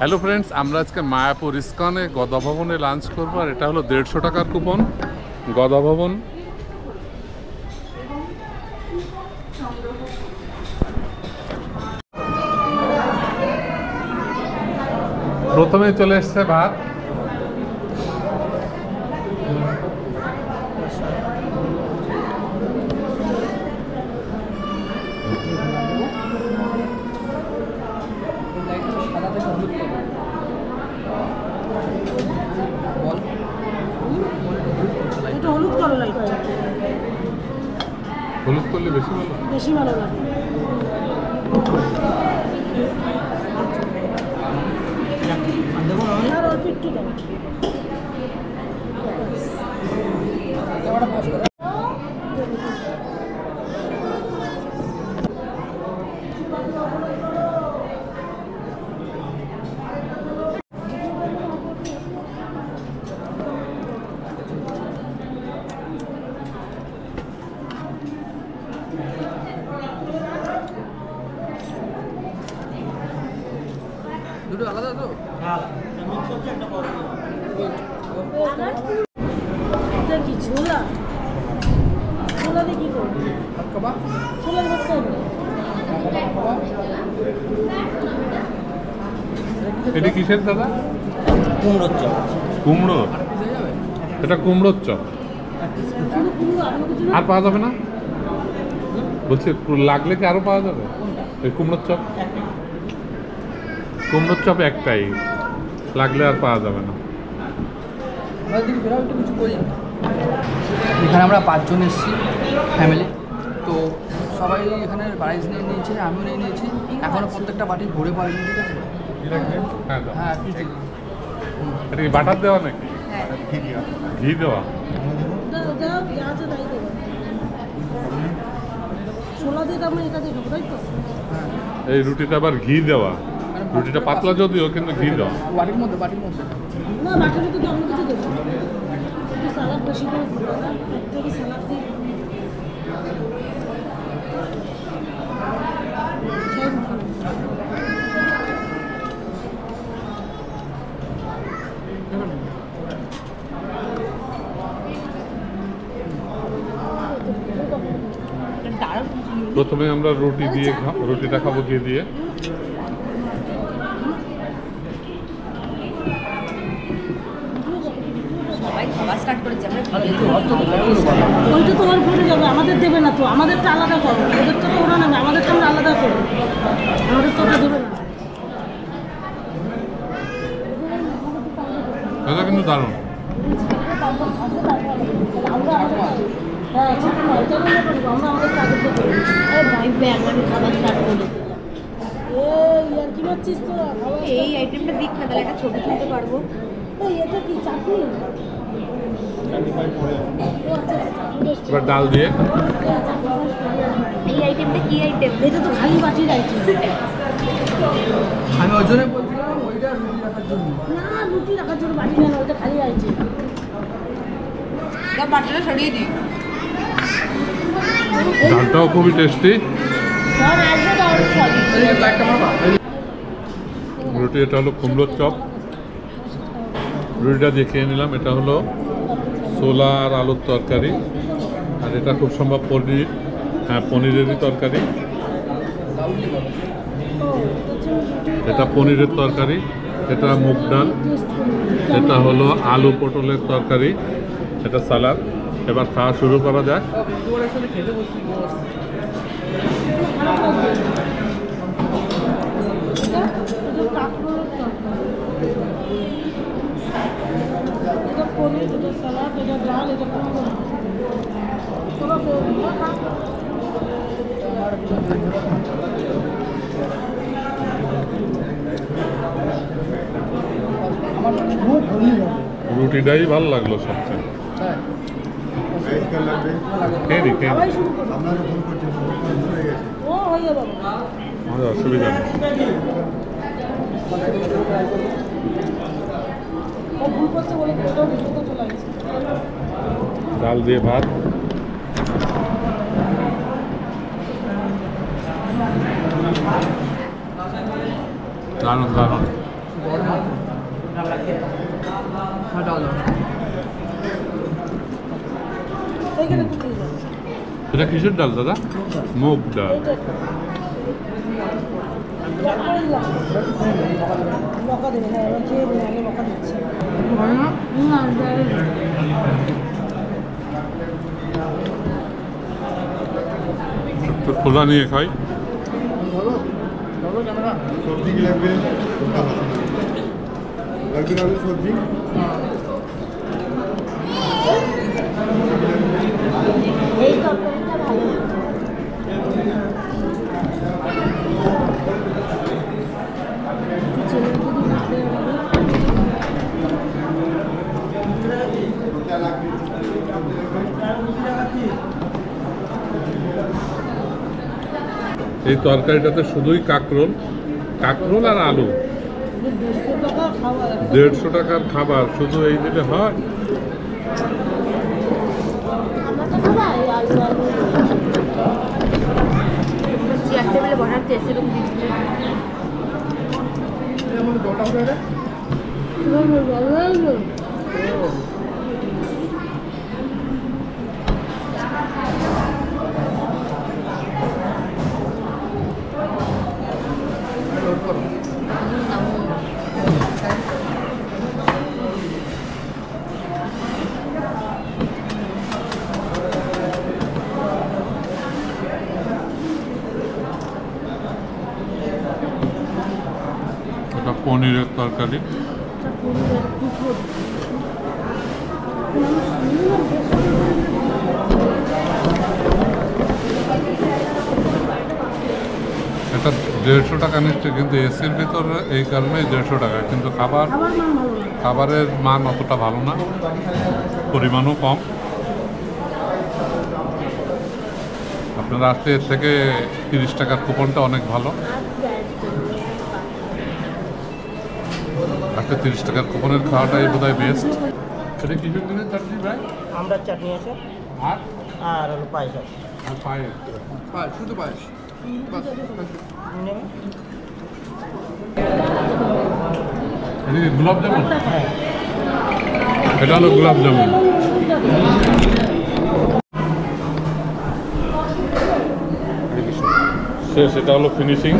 Hello friends, আমরা আজকে মায়াপুর ইস্কনে গদা ভবনে লাঞ্চ করবো। আর এটা হলো 150 টাকার কুপন গদা ভবন। প্রথমে চলে এসছে ভাত, হলুদ করলে বেশি ভালো লাগে। দুটো আলাদা তো? কি ছোলা ছোলা দিয়ে কি করবো? ছোলা ভাত এটা কিসের দাদা? কুমড়োর চপ। কুমড়ো? এটা কুমড়োর চপ। আর পাওয়া যাবে না বলছি? লাগলে কি আরো পাওয়া যাবে? এই কুমড়োর চপ, কুমড়োর চপ একটাই, লাগলে আর পাওয়া যাবে না। এখানে আমরা 5 জন এসেছি ফ্যামিলি, তো সবাই এখানে রাইস নিয়ে নিয়েছে, আমিও নিয়ে নিয়েছি। এখনো প্রত্যেকটা বাটি ভরে পারিনি, ঠিক আছে? হ্যাঁ, এটা কি বাটার দেওয়া নাকি? ঘি দেওয়া? ছোলা দিয়ে তার মানে এটা দিয়ে তাই তো? এই রুটিটা আবার ঘি দেওয়া, রুটিটা পাতলা যদিও কিন্তু ঘি দেওয়া। বাটির মধ্যে না, বাটির মধ্যে তো অন্য কিছু দেবো, একটু সালাদ বেশি করে দিতে হবে, একটু সালাদ দিয়ে প্রথমে আমরা রুটি দিয়ে রুটিটা খাবো ঘি দিয়ে। ওইটা তোমার পড়ে যাবে, আমাদের দেবে না তো, আমাদেরটা আলাদা করো, ওদেরটা তো ওরা নেবে, আমাদেরটা আমরা আলাদা করো, আমাদের তো ওটা দেবে না। এটা কিন্তু দারুণ। হ্যাঁ, আমরা আমাদের কাগজটা করি। ভাই ব্যাগ আমি খাবার স্টার্ট করে কি মারছিস তোরা? এই আইটেমটা দিক না, তাহলে একটা ছবি তুলতে পারবো। এটা কি চাটনি? এবার ডাল দিয়ে। এই আইটেমটা কি আইটেম? এটা তো খালি বাটির আইটেম। আমি ওই জন্য বলছিলাম ওইটা রুটি রাখার জন্য। না, রুটি রাখার জন্য বাটি না, ওইটা খালি আইটেম। বাটিটা সরিয়ে দিই। ডালটাও খুবই টেস্টি। রুটি, এটা হলো কুমড়োর চপ। রুটিটা দিয়ে খেয়ে নিলাম। এটা হলো ছোলা আর আলুর তরকারি, আর এটা খুব সম্ভব পনির। হ্যাঁ, পনিরেরই তরকারি। এটা পনিরের তরকারি, এটা মুগ ডাল, এটা হলো আলু পটলের তরকারি, এটা সালাদ। এবার খাওয়া শুরু করা যাক। রুটিটাই ভালো লাগলো সবচেয়ে। অসুবিধা নেই। ডাল দিয়ে ভাত, দারুণ দারুণ। বড় মাছ হ্যাঁ ডাল দাও। এইখানে তুলে দাও। এটা কিসের ডাল দাদা? মুগ ডাল। বকা দেবে, হ্যাঁ এবার খেয়ে দেবে, আমি বকা দিচ্ছি। ভালো না? না, যাবে না। একটু খোলা নিয়ে খাই। ভালো ভালো ক্যামেরা। সবজি কি লাগবে? লাগবে না সবজি? এই তরকারিটা ভালো। ছেলে যদি ভালো এই তরকারিটাতে শুধুই কাঁকরোল, কাঁকরোল আর আলু। 150 টাকা খাওয়া 150 টাকার খাবার শুধু এই দিলে হয়? আমরা তো খাবা এই আলু আলু চেয়ার টেবিলে বসাচ্ছে সেরকম দিচ্ছে। এর মধ্যে জলটা কোথায় রে? লোড করো। এটা পনিরের তরকারি। এটা 150 টাকা নিচ্ছে, কিন্তু এসির ভিতরে এই কারণে 150 টাকা, কিন্তু খাবারের মান অতটা ভালো না, পরিমাণও কম। আপনারা আসতে এর থেকে 30 টাকার কুপনটা অনেক ভালো। আজকে 30 টাকার কুপনের খাওয়াটাই বোধহয় বেস্ট। এটা কিসের দিনের চাটনি ভাই? আমরা চাটনি আছে আর আর হলো পায়েস আছে আর পায়েস। পায়েস শুধু পায়েস বাস। নেবেন? এটা কি গোলাপ জামুন? এটা হলো গোলাপ জামুন। শেষ, এটা হলো ফিনিশিং।